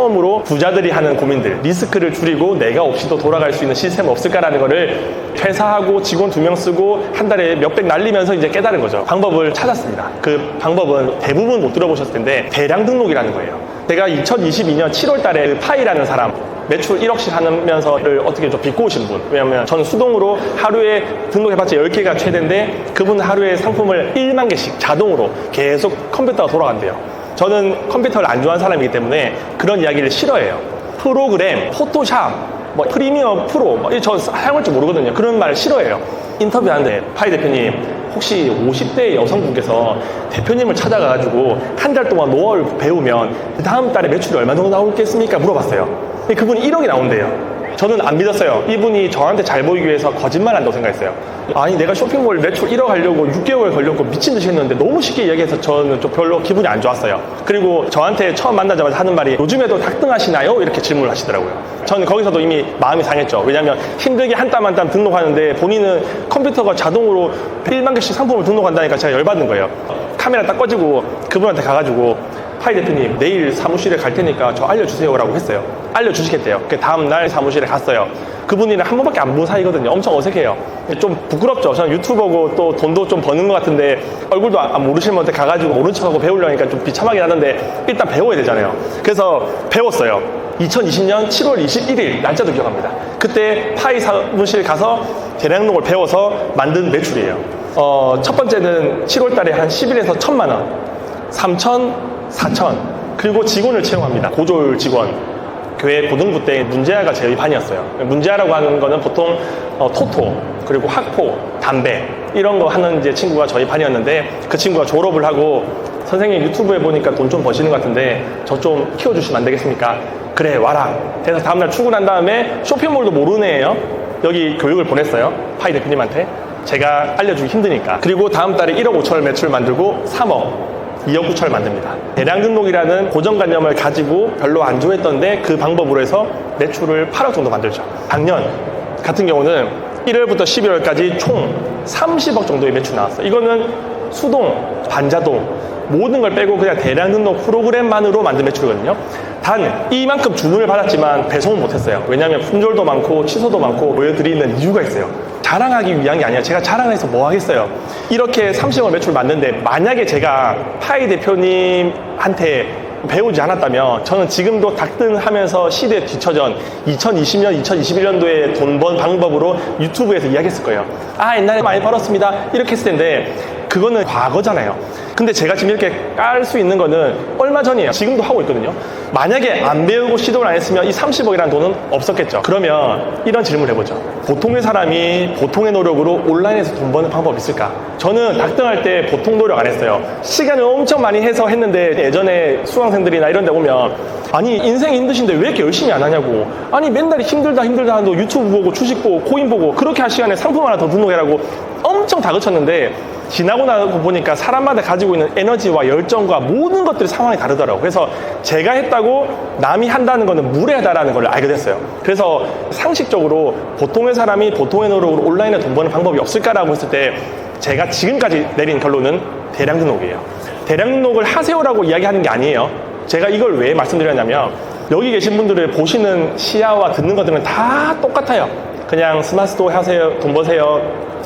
처음으로 부자들이 하는 고민들, 리스크를 줄이고 내가 없이도 돌아갈 수 있는 시스템은 없을까라는 거를 퇴사하고 직원 2명 쓰고 한 달에 몇백 날리면서 이제 깨달은 거죠. 방법을 찾았습니다. 그 방법은 대부분 못 들어보셨을 텐데 대량 등록이라는 거예요. 제가 2022년 7월 달에 그 파이라는 사람, 매출 1억씩 하면서를 어떻게 좀 비꼬으신 분. 왜냐면 저는 수동으로 하루에 등록해봤자 10개가 최대인데 그분은 하루에 상품을 1만 개씩 자동으로 계속 컴퓨터가 돌아간대요. 저는 컴퓨터를 안 좋아하는 사람이기 때문에 그런 이야기를 싫어해요. 프로그램, 포토샵, 뭐 프리미어 프로, 저 사용할 줄 모르거든요. 그런 말 싫어해요. 인터뷰하는데 파이 대표님 혹시 50대 여성분께서 대표님을 찾아가가지고 한 달 동안 노하우를 배우면 그 다음 달에 매출이 얼마 정도 나오겠습니까? 물어봤어요. 그분이 1억이 나온대요. 저는 안 믿었어요. 이분이 저한테 잘 보이기 위해서 거짓말 한다고 생각했어요. 아니 내가 쇼핑몰 매출 1억 하려고 6개월 걸렸고 미친 듯이 했는데 너무 쉽게 이야기해서 저는 좀 별로 기분이 안 좋았어요. 그리고 저한테 처음 만나자마자 하는 말이 요즘에도 닭등하시나요? 이렇게 질문을 하시더라고요. 저는 거기서도 이미 마음이 상했죠. 왜냐면 힘들게 한 땀 한 땀 등록하는데 본인은 컴퓨터가 자동으로 1만 개씩 상품을 등록한다니까 제가 열받는 거예요. 카메라 딱 꺼지고 그분한테 가가지고 파이 대표님 내일 사무실에 갈 테니까 저 알려주세요 라고 했어요. 알려주시겠대요. 그 다음날 사무실에 갔어요. 그분이랑 한 번밖에 안 본 사이거든요. 엄청 어색해요. 좀 부끄럽죠. 저는 유튜버고 또 돈도 좀 버는 것 같은데 얼굴도 안 모르시는 분한테 가가지고 모른 척하고 배우려니까 좀 비참하긴 하는데 일단 배워야 되잖아요. 그래서 배웠어요. 2020년 7월 21일 날짜도 기억합니다. 그때 파이 사무실 가서 대량록을 배워서 만든 매출이에요. 첫 번째는 7월 달에 한 10일에서 1,000만 원, 3,000, 4,000, 그리고 직원을 채용합니다. 고졸 직원. 교회 고등부 때 문제아가 저희 반이었어요. 문제아라고 하는 거는 보통 토토, 그리고 학포, 담배 이런 거 하는 이제 친구가 저희 반이었는데 그 친구가 졸업을 하고 선생님 유튜브에 보니까 돈 좀 버시는 것 같은데 저 좀 키워주시면 안 되겠습니까? 그래 와라. 그래서 다음날 출근한 다음에 쇼핑몰도 모르는 애예요. 여기 교육을 보냈어요. 파이 대표님한테. 제가 알려주기 힘드니까. 그리고 다음 달에 1억 5천을 매출 만들고 3억 2억 9천을 만듭니다. 대량 등록이라는 고정관념을 가지고 별로 안 좋아했던데 그 방법으로 해서 매출을 8억 정도 만들죠. 작년 같은 경우는 1월부터 12월까지 총 30억 정도의 매출 나왔어요. 이거는 수동, 반자동 모든 걸 빼고 그냥 대량 등록 프로그램만으로 만든 매출이거든요. 단 이만큼 주문을 받았지만 배송을 못했어요. 왜냐하면 품절도 많고 취소도 많고 보여드리는 이유가 있어요. 자랑하기 위한 게 아니라 제가 자랑해서 뭐 하겠어요. 이렇게 30억 매출 만드는데 만약에 제가 파이 대표님한테 배우지 않았다면 저는 지금도 닭등하면서 시대에 뒤처전 2020년, 2021년도에 돈 번 방법으로 유튜브에서 이야기했을 거예요. 아 옛날에 많이 벌었습니다 이렇게 했을 텐데 그거는 과거잖아요. 근데 제가 지금 이렇게 깔 수 있는 거는 얼마 전이에요. 지금도 하고 있거든요. 만약에 안 배우고 시도를 안 했으면 이 30억이라는 돈은 없었겠죠. 그러면 이런 질문을 해보죠. 보통의 사람이 보통의 노력으로 온라인에서 돈 버는 방법이 있을까? 저는 닭등할 때 보통 노력 안 했어요. 시간을 엄청 많이 해서 했는데 예전에 수강생들이나 이런 데 오면 아니 인생이 힘드신데 왜 이렇게 열심히 안 하냐고. 아니 맨날 힘들다 하는데 유튜브 보고 주식 보고 코인 보고 그렇게 할 시간에 상품 하나 더 등록해라고 엄청 다그쳤는데 지나고 나고 보니까 사람마다 가지고 있는 에너지와 열정과 모든 것들이 상황이 다르더라고요. 그래서 제가 했다고 남이 한다는 거는 무례하다라는 걸 알게 됐어요. 그래서 상식적으로 보통의 사람이 보통의 노력으로 온라인에 돈 버는 방법이 없을까라고 했을 때 제가 지금까지 내린 결론은 대량 등록이에요. 대량 등록을 하세요라고 이야기하는 게 아니에요. 제가 이걸 왜 말씀드렸냐면 여기 계신 분들을 보시는 시야와 듣는 것들은 다 똑같아요. 그냥 스마트스토어 하세요, 돈 버세요,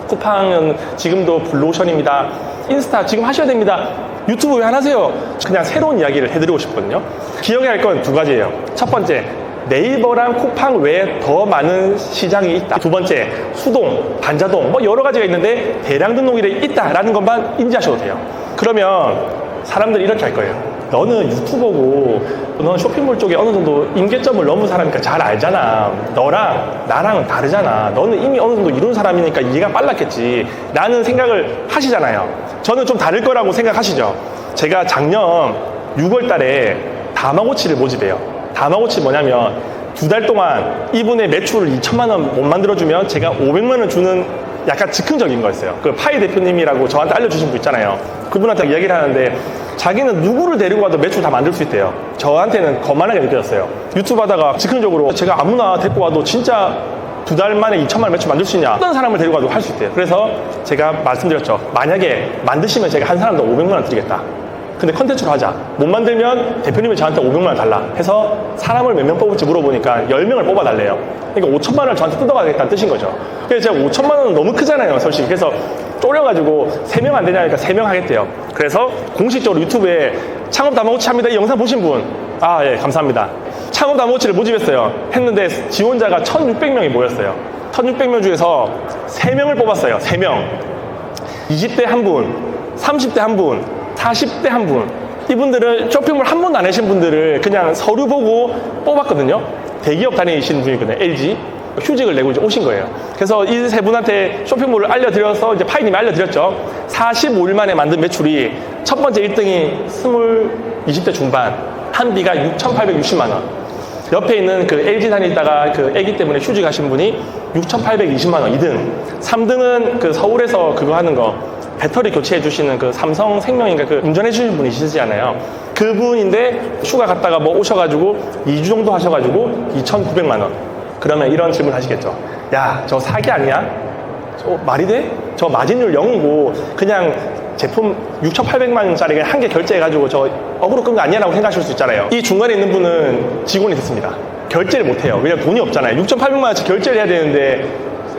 쿠팡은 지금도 블루오션입니다, 인스타 지금 하셔야 됩니다, 유튜브 왜 안 하세요? 그냥 새로운 이야기를 해드리고 싶거든요. 기억해야 할 건 두 가지예요. 첫 번째, 네이버랑 쿠팡 외에 더 많은 시장이 있다. 두 번째, 수동, 반자동 뭐 여러 가지가 있는데 대량 등록이 있다라는 것만 인지하셔도 돼요. 그러면 사람들이 이렇게 할 거예요. 너는 유튜버고 너는 쇼핑몰 쪽에 어느 정도 임계점을 넘은 사람이니까 잘 알잖아. 너랑 나랑은 다르잖아. 너는 이미 어느 정도 이룬 사람이니까 이해가 빨랐겠지 라는 생각을 하시잖아요. 저는 좀 다를 거라고 생각하시죠. 제가 작년 6월 달에 다마고치를 모집해요. 다마고치 뭐냐면 2달 동안 이분의 매출을 2천만 원 못 만들어주면 제가 500만 원 주는 약간 즉흥적인 거였어요. 그 파이 대표님이라고 저한테 알려주신 분 있잖아요. 그분한테 이야기를 하는데 자기는 누구를 데리고 가도 매출 다 만들 수 있대요. 저한테는 거만하게 느껴졌어요. 유튜브 하다가 즉흥적으로 제가 아무나 데리고 와도 진짜 2달 만에 2천만 원 매출 만들 수 있냐, 어떤 사람을 데리고 가도 할 수 있대요. 그래서 제가 말씀드렸죠. 만약에 만드시면 제가 한 사람도 500만 원 드리겠다. 근데 컨텐츠로 하자. 못 만들면 대표님이 저한테 500만 원 달라 해서 사람을 몇 명 뽑을지 물어보니까 10명을 뽑아달래요. 그러니까 5천만 원을 저한테 뜯어가겠다는 뜻인 거죠. 그래서 제가 5천만 원은 너무 크잖아요, 솔직히. 그래서 쪼려가지고 3명 안 되냐니까 3명 하겠대요. 그래서 공식적으로 유튜브에 창업 다마고치 합니다. 이 영상 보신 분, 아, 예, 감사합니다. 창업 다마고치를 모집했어요. 했는데 지원자가 1,600명이 모였어요. 1,600명 중에서 3명을 뽑았어요. 3명. 20대 한 분, 30대 한 분, 40대 한 분. 이분들은 쇼핑몰 한 번도 안 하신 분들을 그냥 서류 보고 뽑았거든요. 대기업 다니시는 분이거든요. LG. 휴직을 내고 이제 오신 거예요. 그래서 이 세 분한테 쇼핑몰을 알려드려서 이제 파이님이 알려드렸죠. 45일 만에 만든 매출이 첫 번째 1등이 20대 중반, 한 비가 6,860만 원. 옆에 있는 그 LG 다니다가 그 애기 때문에 휴직하신 분이 6,820만 원 2등. 3등은 그 서울에서 그거 하는 거 배터리 교체해 주시는 그 삼성생명인가 그 운전해 주시는 분이 있으시잖아요. 그분인데 휴가 갔다가 뭐 오셔가지고 2주 정도 하셔가지고 2,900만 원. 그러면 이런 질문 하시겠죠. 야, 저 사기 아니야? 저 말이 돼? 저 마진율 0이고 그냥 제품 6,800만 원짜리 한 개 결제해가지고 저 어그로 끈 거 아니야? 라고 생각하실 수 있잖아요. 이 중간에 있는 분은 직원이 됐습니다. 결제를 못해요. 왜냐면 돈이 없잖아요. 6,800만 원치 결제를 해야 되는데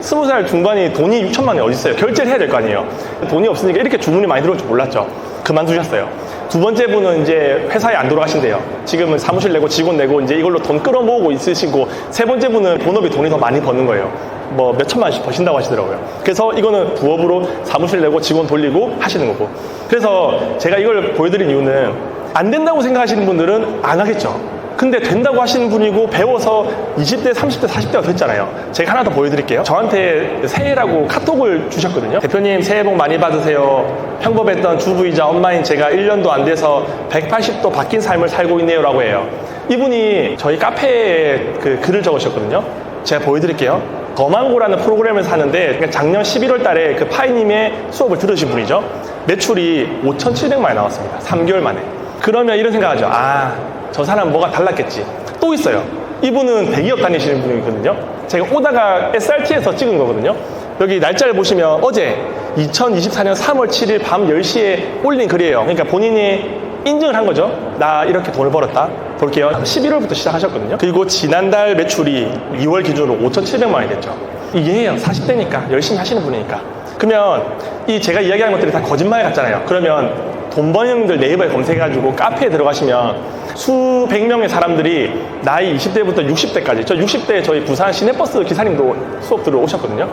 20살 중반이 돈이 6천만 원이 어디 있어요? 결제를 해야 될 거 아니에요. 돈이 없으니까 이렇게 주문이 많이 들어올 줄 몰랐죠. 그만두셨어요. 두 번째 분은 이제 회사에 안 돌아가신대요. 지금은 사무실 내고 직원 내고 이제 이걸로 돈 끌어모으고 있으시고, 세 번째 분은 본업이 돈이 더 많이 버는 거예요. 뭐 몇 천만 원씩 버신다고 하시더라고요. 그래서 이거는 부업으로 사무실 내고 직원 돌리고 하시는 거고. 그래서 제가 이걸 보여드린 이유는 안 된다고 생각하시는 분들은 안 하겠죠. 근데 된다고 하시는 분이고 배워서 20대, 30대, 40대가 됐잖아요. 제가 하나 더 보여드릴게요. 저한테 새해라고 카톡을 주셨거든요. 대표님 새해 복 많이 받으세요. 평범했던 주부이자 엄마인 제가 1년도 안 돼서 180도 바뀐 삶을 살고 있네요 라고 해요. 이분이 저희 카페에 그 글을 적으셨거든요. 제가 보여드릴게요. 거망고라는 프로그램을 사는데 작년 11월 달에 그 파이님의 수업을 들으신 분이죠. 매출이 5,700만 원이 나왔습니다. 3개월 만에. 그러면 이런 생각하죠. 아, 저 사람 뭐가 달랐겠지. 또 있어요. 이분은 대기업 다니시는 분이거든요. 제가 오다가 SRT에서 찍은 거거든요. 여기 날짜를 보시면 어제 2024년 3월 7일 밤 10시에 올린 글이에요. 그러니까 본인이 인증을 한 거죠. 나 이렇게 돈을 벌었다. 볼게요. 11월부터 시작하셨거든요. 그리고 지난달 매출이 2월 기준으로 5,700만 원이 됐죠. 이해해요. 40대니까 열심히 하시는 분이니까. 그러면 이 제가 이야기한 것들이 다 거짓말 같잖아요. 그러면 돈 버는 형들 네이버에 검색해가지고 카페에 들어가시면 수백 명의 사람들이 나이 20대부터 60대까지, 저 60대에 저희 부산 시내버스 기사님도 수업 들으러 오셨거든요.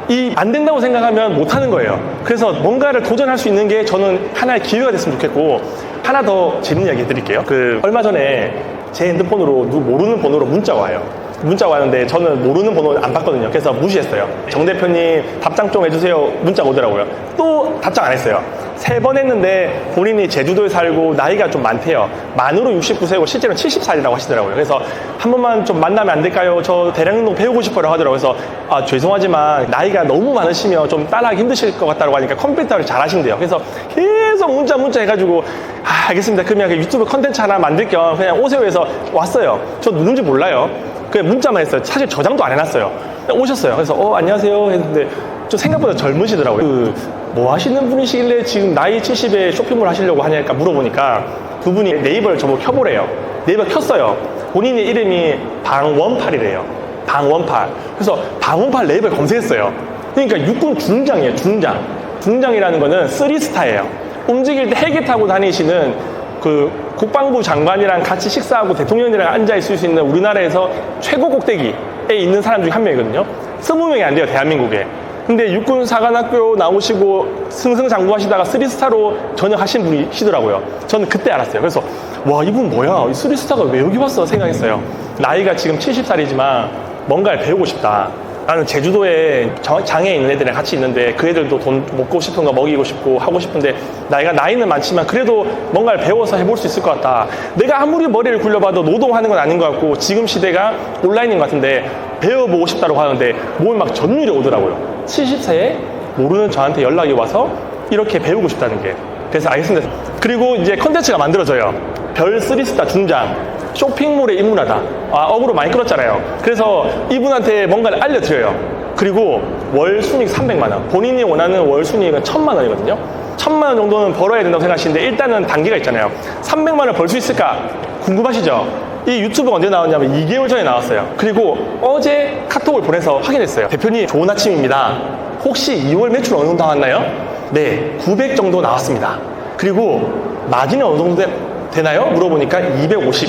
이 안 된다고 생각하면 못 하는 거예요. 그래서 뭔가를 도전할 수 있는 게 저는 하나의 기회가 됐으면 좋겠고, 하나 더 재밌는 이야기 해드릴게요. 얼마 전에 제 핸드폰으로 모르는 번호로 문자가 와요. 문자가 왔는데 저는 모르는 번호 안 받거든요. 그래서 무시했어요. 정 대표님 답장 좀 해주세요. 문자가 오더라고요. 또 답장 안 했어요. 3번 했는데 본인이 제주도에 살고 나이가 좀 많대요. 만으로 69세고 실제로는 70살이라고 하시더라고요. 그래서 한 번만 좀 만나면 안 될까요? 저 대량운동 배우고 싶어요 하더라고요. 그래서 아, 죄송하지만 나이가 너무 많으시면 좀 따라하기 힘드실 것 같다고 하니까 컴퓨터를 잘 하신대요. 그래서 계속 문자 해가지고 아, 알겠습니다. 그러면 유튜브 컨텐츠 하나 만들 겸 그냥 오세요 해서 왔어요. 저 누군지 몰라요. 그냥 문자만 했어요. 사실 저장도 안 해놨어요. 오셨어요. 그래서 안녕하세요 했는데 저 생각보다 젊으시더라고요. 뭐 하시는 분이시길래 지금 나이 70에 쇼핑몰 하시려고 하냐니까 물어보니까 그분이 네이버를 저보고 켜보래요. 네이버 켰어요. 본인의 이름이 방원팔이래요. 방원팔. 그래서 방원팔 네이버에 검색했어요. 그러니까 육군 중장이에요. 중장. 중장이라는 거는 3스타예요. 움직일 때 헬기 타고 다니시는 그 국방부 장관이랑 같이 식사하고 대통령이랑 앉아있을 수 있는 우리나라에서 최고 꼭대기에 있는 사람 중에 한 명이거든요. 20명이 안 돼요, 대한민국에. 근데 육군사관학교 나오시고 승승장구하시다가 3스타로 전역하신 분이시더라고요. 저는 그때 알았어요. 그래서 와, 이분 뭐야? 이 3스타가 왜 여기 왔어? 생각했어요. 나이가 지금 70살이지만 뭔가를 배우고 싶다. 나는 제주도에 장애 있는 애들이랑 같이 있는데 그 애들도 돈 먹고 싶은 거 먹이고 싶고 하고 싶은데 나이는 많지만 그래도 뭔가를 배워서 해볼 수 있을 것 같다. 내가 아무리 머리를 굴려봐도 노동하는 건 아닌 것 같고 지금 시대가 온라인인 것 같은데 배워보고 싶다고 하는데 뭘 막 전율이 오더라고요. 70세에 모르는 저한테 연락이 와서 이렇게 배우고 싶다는 게. 그래서 알겠습니다. 그리고 이제 컨텐츠가 만들어져요. 별 3스타 중장. 쇼핑몰에 입문하다. 어그로 많이 끌었잖아요. 그래서 이분한테 뭔가를 알려드려요. 그리고 월 순익 300만 원. 본인이 원하는 월 순익은 1,000만 원이거든요. 1000만 원 정도는 벌어야 된다고 생각하시는데 일단은 단계가 있잖아요. 300만 원 벌 수 있을까 궁금하시죠? 이 유튜브가 언제 나왔냐면 2개월 전에 나왔어요. 그리고 어제 카톡을 보내서 확인했어요. 대표님 좋은 아침입니다. 혹시 2월 매출 어느 정도 나왔나요? 네, 900 정도 나왔습니다. 그리고 마진은 어느 정도 되나요? 물어보니까 250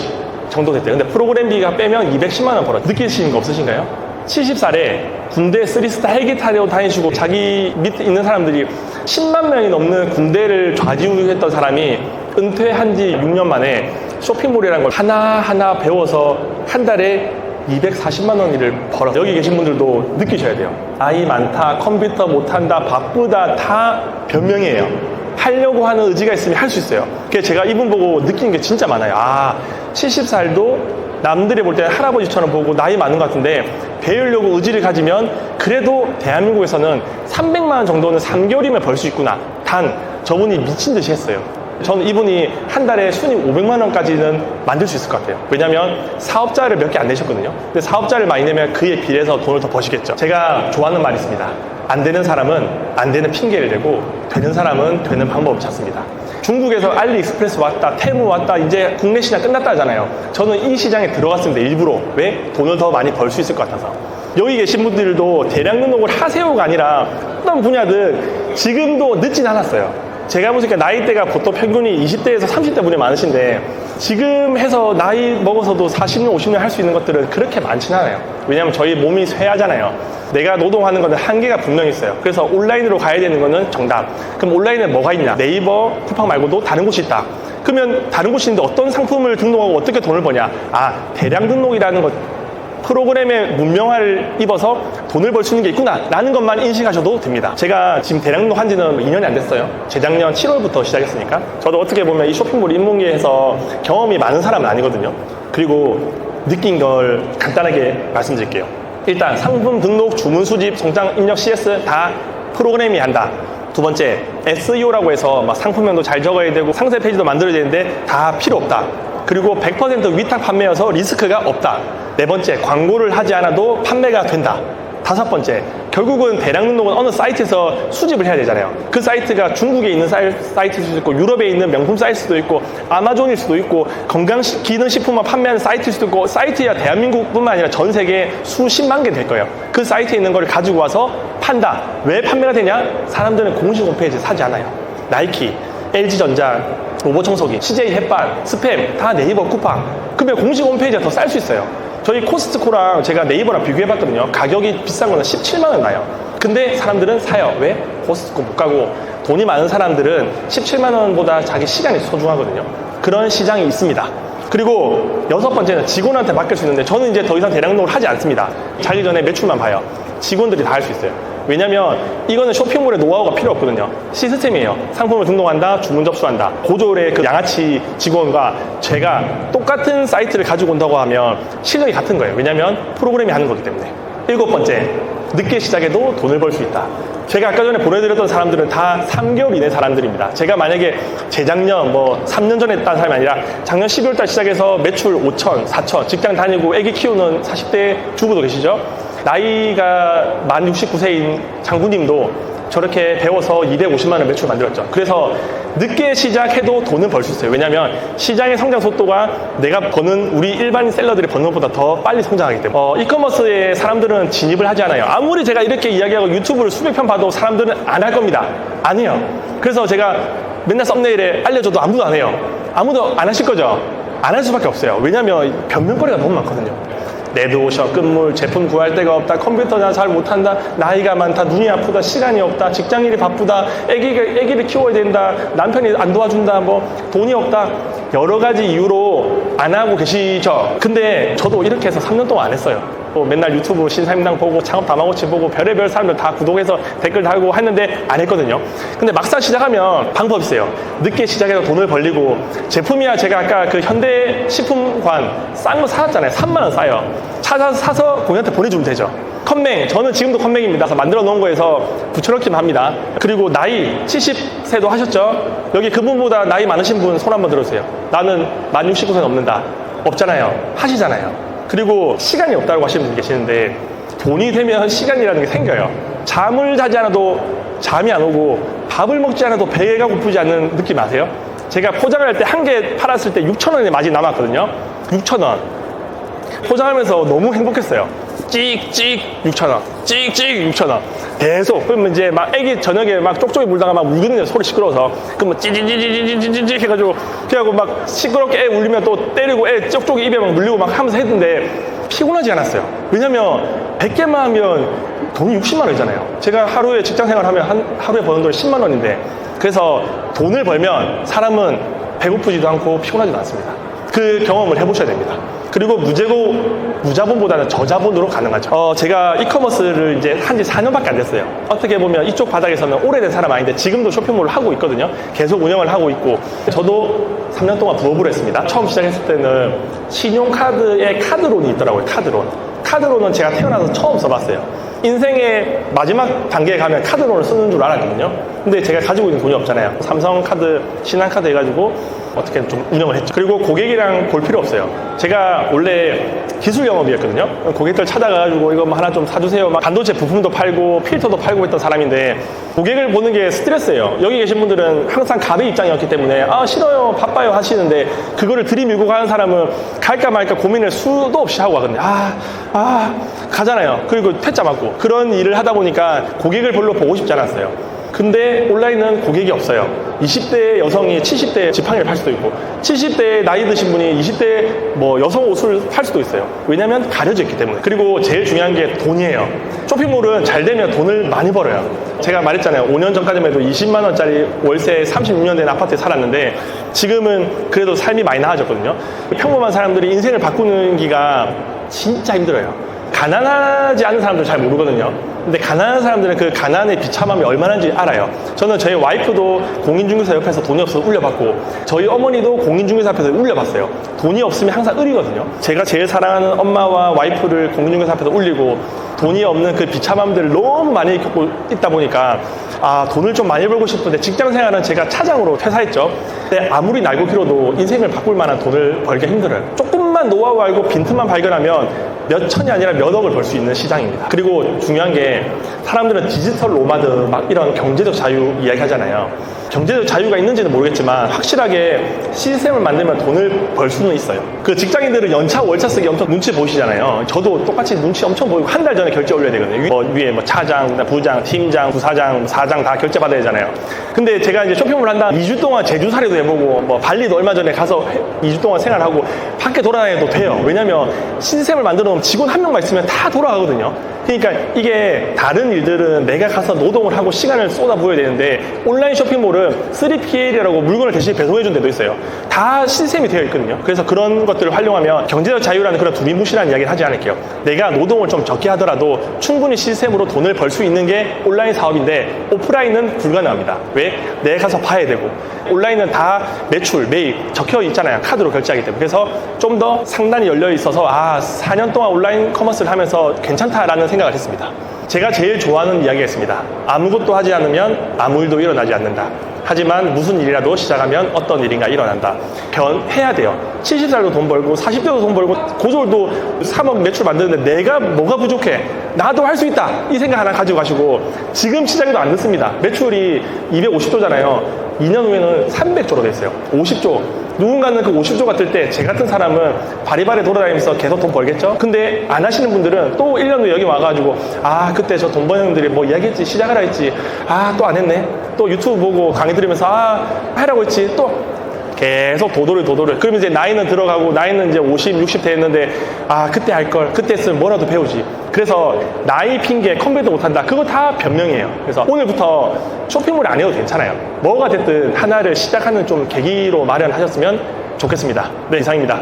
정도 됐대요. 근데 프로그램비가 빼면 210만 원 벌어. 느끼시는 거 없으신가요? 70살에 군대 3스타 헬기 타고 다니시고 자기 밑에 있는 사람들이 10만 명이 넘는 군대를 좌지우지했던 사람이 은퇴한 지 6년 만에 쇼핑몰이라는 걸 하나하나 배워서 한 달에 240만 원 일을 벌어. 여기 계신 분들도 느끼셔야 돼요. 아이 많다, 컴퓨터 못한다, 바쁘다 다 변명이에요. 하려고 하는 의지가 있으면 할 수 있어요. 그래서 제가 이분 보고 느낀 게 진짜 많아요. 70살도 남들이 볼 때는 할아버지처럼 보고 나이 많은 것 같은데 배우려고 의지를 가지면 그래도 대한민국에서는 300만 원 정도는 3개월이면 벌 수 있구나. 단 저분이 미친 듯이 했어요. 저는 이분이 한 달에 순익 500만 원까지는 만들 수 있을 것 같아요. 왜냐면 사업자를 몇 개 안 내셨거든요. 근데 사업자를 많이 내면 그에 비례해서 돈을 더 버시겠죠. 제가 좋아하는 말이 있습니다. 안 되는 사람은 안 되는 핑계를 대고 되는 사람은 되는 방법을 찾습니다. 중국에서 알리익스프레스 왔다, 테무 왔다, 이제 국내 시장 끝났다 하잖아요. 저는 이 시장에 들어갔습니다. 일부러. 왜? 돈을 더 많이 벌 수 있을 것 같아서. 여기 계신 분들도 대량 등록을 하세요가 아니라 어떤 분야든 지금도 늦진 않았어요. 제가 보니까 나이대가 보통 평균이 20대에서 30대 분이 많으신데 지금 해서 나이 먹어서도 40년, 50년 할 수 있는 것들은 그렇게 많지는 않아요. 왜냐하면 저희 몸이 쇠하잖아요. 내가 노동하는 거는 한계가 분명히 있어요. 그래서 온라인으로 가야 되는 거는 정답. 그럼 온라인에 뭐가 있냐? 네이버, 쿠팡 말고도 다른 곳이 있다. 그러면 다른 곳이 있는데 어떤 상품을 등록하고 어떻게 돈을 버냐? 대량 등록이라는 것, 프로그램의 문명화를 입어서 돈을 벌 수 있는 게 있구나 라는 것만 인식하셔도 됩니다. 제가 지금 대량 등록 한 지는 2년이 안 됐어요. 재작년 7월부터 시작했으니까. 저도 어떻게 보면 이 쇼핑몰 입문계에서 경험이 많은 사람은 아니거든요. 그리고 느낀 걸 간단하게 말씀드릴게요. 일단 상품 등록, 주문 수집, 송장 입력, CS 다 프로그램이 한다. 두 번째, SEO라고 해서 막 상품명도 잘 적어야 되고 상세 페이지도 만들어야 되는데 다 필요 없다. 그리고 100% 위탁 판매여서 리스크가 없다. 네 번째, 광고를 하지 않아도 판매가 된다. 다섯 번째, 결국은 대량 등록은 어느 사이트에서 수집을 해야 되잖아요. 그 사이트가 중국에 있는 사이트일 수도 있고 유럽에 있는 명품 사이트일 수도 있고 아마존일 수도 있고 건강기능식품만 판매하는 사이트일 수도 있고 사이트야 대한민국뿐만 아니라 전 세계 수십만 개 될 거예요. 그 사이트에 있는 걸 가지고 와서 판다. 왜 판매가 되냐? 사람들은 공식 홈페이지에 사지 않아요. 나이키, LG전자, 로봇청소기, CJ 햇반, 스팸 다 네이버 쿠팡. 그러면 공식 홈페이지가 더 쌀 수 있어요. 저희 코스트코랑 제가 네이버랑 비교해봤거든요. 가격이 비싼 거는 17만 원 나요. 근데 사람들은 사요. 왜? 코스트코 못 가고 돈이 많은 사람들은 17만 원보다 자기 시간이 소중하거든요. 그런 시장이 있습니다. 그리고 여섯 번째는 직원한테 맡길 수 있는데 저는 이제 더 이상 대량 등록을 하지 않습니다. 자기 전에 매출만 봐요. 직원들이 다 할 수 있어요. 왜냐면 이거는 쇼핑몰에 노하우가 필요 없거든요. 시스템이에요. 상품을 등록한다, 주문 접수한다. 고졸의 그 양아치 직원과 제가 똑같은 사이트를 가지고 온다고 하면 실력이 같은 거예요. 왜냐면 프로그램이 하는 거기 때문에. 일곱 번째, 늦게 시작해도 돈을 벌 수 있다. 제가 아까 전에 보내드렸던 사람들은 다 3개월 이내 사람들입니다. 제가 만약에 재작년 3년 전에 했다는 사람이 아니라 작년 12월달 시작해서 매출 5천, 4천, 직장 다니고 애기 키우는 40대 주부도 계시죠? 나이가 만 69세인 장군님도 저렇게 배워서 250만 원 매출 만들었죠. 그래서 늦게 시작해도 돈은 벌 수 있어요. 왜냐하면 시장의 성장 속도가 내가 버는 우리 일반인 셀러들이 버는 것보다 더 빨리 성장하기 때문에 이커머스에 사람들은 진입을 하지 않아요. 아무리 제가 이렇게 이야기하고 유튜브를 수백 편 봐도 사람들은 안 할 겁니다. 안 해요. 그래서 제가 맨날 썸네일에 알려줘도 아무도 안 해요. 아무도 안 하실 거죠? 안 할 수밖에 없어요. 왜냐하면 변명거리가 너무 많거든요. 네드오셔, 끝물, 제품 구할 데가 없다, 컴퓨터나 잘 못한다, 나이가 많다, 눈이 아프다, 시간이 없다, 직장일이 바쁘다, 애기를 키워야 된다, 남편이 안 도와준다, 돈이 없다, 여러 가지 이유로 안 하고 계시죠. 근데 저도 이렇게 해서 3년 동안 안 했어요. 맨날 유튜브 신사임당 보고 창업 다마고치 보고 별의별 사람들 다 구독해서 댓글 달고 했는데 안 했거든요. 근데 막상 시작하면 방법이 있어요. 늦게 시작해서 돈을 벌리고, 제품이야 제가 아까 그 현대식품관 싼 거 사왔잖아요. 3만 원 싸요. 찾아서 사서 본인한테 보내주면 되죠. 컴맹, 저는 지금도 컴맹입니다. 그래서 만들어 놓은 거에서 붙여넣기만 합니다. 그리고 나이 70세도 하셨죠? 여기 그분보다 나이 많으신 분 손 한번 들어주세요. 나는 만 69세 넘는다. 없잖아요. 하시잖아요. 그리고 시간이 없다고 하시는 분이 계시는데 돈이 되면 시간이라는 게 생겨요. 잠을 자지 않아도 잠이 안 오고 밥을 먹지 않아도 배가 고프지 않는 느낌 아세요? 제가 포장을 할 때 한 개 팔았을 때 6,000원의 맛이 남았거든요. 6,000원. 포장하면서 너무 행복했어요. 찍찍 6,000원, 찍찍 6,000원. 계속. 그러면 이제 막 애기 저녁에 막 쪽쪽이 물다가 막 울거든요. 소리 시끄러워서. 그러면 찌찌찌찌찌찌찌 해가지고, 그래가지고 막 시끄럽게 애 울리면 또 때리고 애 쪽쪽이 입에 막 물리고 막 하면서 했는데 피곤하지 않았어요. 왜냐면 100개만 하면 돈이 60만 원이잖아요. 제가 하루에 직장 생활하면 하루에 버는 돈이 10만 원인데, 그래서 돈을 벌면 사람은 배고프지도 않고 피곤하지도 않습니다. 그 경험을 해보셔야 됩니다. 그리고 무자본보다는 저자본으로 가능하죠. 제가 이커머스를 이제 한지 4년밖에 안 됐어요. 어떻게 보면 이쪽 바닥에서는 오래된 사람 아닌데 지금도 쇼핑몰을 하고 있거든요. 계속 운영을 하고 있고, 저도 3년 동안 부업을 했습니다. 처음 시작했을 때는 신용카드에 카드론이 있더라고요. 카드론은 제가 태어나서 처음 써봤어요. 인생의 마지막 단계에 가면 카드론을 쓰는 줄 알았거든요. 근데 제가 가지고 있는 돈이 없잖아요. 삼성카드, 신한카드 해가지고 어떻게 좀 운영을 했죠. 그리고 고객이랑 볼 필요 없어요. 제가 원래 기술 영업이었거든요. 고객들 찾아가가지고 이거 하나 좀 사주세요. 막 반도체 부품도 팔고 필터도 팔고 했던 사람인데, 고객을 보는 게 스트레스예요. 여기 계신 분들은 항상 갑의 입장이었기 때문에 싫어요, 바빠요 하시는데, 그거를 들이밀고 가는 사람은 갈까 말까 고민을 수도 없이 하고 가거든요. 가잖아요. 그리고 퇴짜 맞고. 그런 일을 하다 보니까 고객을 별로 보고 싶지 않았어요. 근데 온라인은 고객이 없어요. 20대 여성이 70대 지팡이를 팔 수도 있고, 70대 나이 드신 분이 20대 여성 옷을 팔 수도 있어요. 왜냐면 가려져 있기 때문에. 그리고 제일 중요한 게 돈이에요. 쇼핑몰은 잘 되면 돈을 많이 벌어요. 제가 말했잖아요. 5년 전까지만 해도 20만 원짜리 월세 36년 된 아파트에 살았는데, 지금은 그래도 삶이 많이 나아졌거든요. 평범한 사람들이 인생을 바꾸는 기가 진짜 힘들어요. 가난하지 않은 사람들 잘 모르거든요. 근데 가난한 사람들은 그 가난의 비참함이 얼마나인지 알아요. 저는 저희 와이프도 공인중개사 옆에서 돈이 없어서 울려봤고, 저희 어머니도 공인중개사 앞에서 울려봤어요. 돈이 없으면 항상 을이거든요. 제가 제일 사랑하는 엄마와 와이프를 공인중개사 앞에서 울리고, 돈이 없는 그 비참함들을 너무 많이 겪고 있다 보니까 돈을 좀 많이 벌고 싶은데, 직장생활은 제가 차장으로 퇴사했죠. 근데 아무리 날고 길어도 인생을 바꿀 만한 돈을 벌기 힘들어요. 조금만 노하우 알고 빈틈만 발견하면 몇 천이 아니라 몇 억을 벌 수 있는 시장입니다. 그리고 중요한 게, 사람들은 디지털 노마드 막 이런 경제적 자유 이야기 하잖아요. 경제적 자유가 있는지는 모르겠지만 확실하게 시스템을 만들면 돈을 벌 수는 있어요. 그 직장인들은 연차 월차 쓰기 엄청 눈치 보시잖아요. 저도 똑같이 눈치 엄청 보이고, 한 달 전에 결제 올려야 되거든요. 위에 차장, 부장, 팀장, 부사장, 사장 다 결제 받아야 되잖아요. 근데 제가 이제 쇼핑몰 한다 2주 동안 제주살이도 해보고, 발리도 얼마 전에 가서 2주 동안 생활하고 밖에 돌아다녀도 돼요. 왜냐면 시스템을 만들어 놓으면 직원 한 명만 있으면 다 돌아가거든요. 그러니까 이게 다른 일들은 내가 가서 노동을 하고 시간을 쏟아부어야 되는데, 온라인 쇼핑몰은 3PL이라고 물건을 대신 배송해 준 데도 있어요. 다 시스템이 되어 있거든요. 그래서 그런 것들을 활용하면 경제적 자유라는 그런 두리뭉실한 이야기를 하지 않을게요. 내가 노동을 좀 적게 하더라도 충분히 시스템으로 돈을 벌 수 있는 게 온라인 사업인데, 오프라인은 불가능합니다. 왜? 내가 가서 봐야 되고, 온라인은 다 매출, 매입 적혀 있잖아요. 카드로 결제하기 때문에. 그래서 좀 더 상단이 열려 있어서 4년 동안 온라인 커머스를 하면서 괜찮다라는 생각을 했습니다. 제가 제일 좋아하는 이야기가 있습니다. 아무것도 하지 않으면 아무 일도 일어나지 않는다. 하지만 무슨 일이라도 시작하면 어떤 일인가 일어난다. 변해야 돼요. 70살도 돈 벌고 40대도 돈 벌고 고졸도 3억 매출 만드는데 내가 뭐가 부족해? 나도 할 수 있다. 이 생각 하나 가지고 가시고, 지금 시작해도 안 늦습니다. 매출이 250조잖아요. 2년 후에는 300조로 됐어요. 50조. 누군가는 그 50조 같을 때 제 같은 사람은 바리바리 돌아다니면서 계속 돈 벌겠죠? 근데 안 하시는 분들은 또 1년 후에 여기 와가지고 그때 저 돈 버는 형들이 뭐 이야기했지, 시작하라 했지, 또 안 했네. 또 유튜브 보고 강의 들으면서 하라고 했지, 또 계속 도도를. 그러면 이제 나이는 들어가고, 나이는 이제 50, 60 됐는데, 그때 할 걸, 그때 했으면 뭐라도 배우지. 그래서 나이 핑계, 컴퓨터 못한다. 그거 다 변명이에요. 그래서 오늘부터 쇼핑몰 안 해도 괜찮아요. 뭐가 됐든 하나를 시작하는 좀 계기로 마련하셨으면 좋겠습니다. 네, 이상입니다.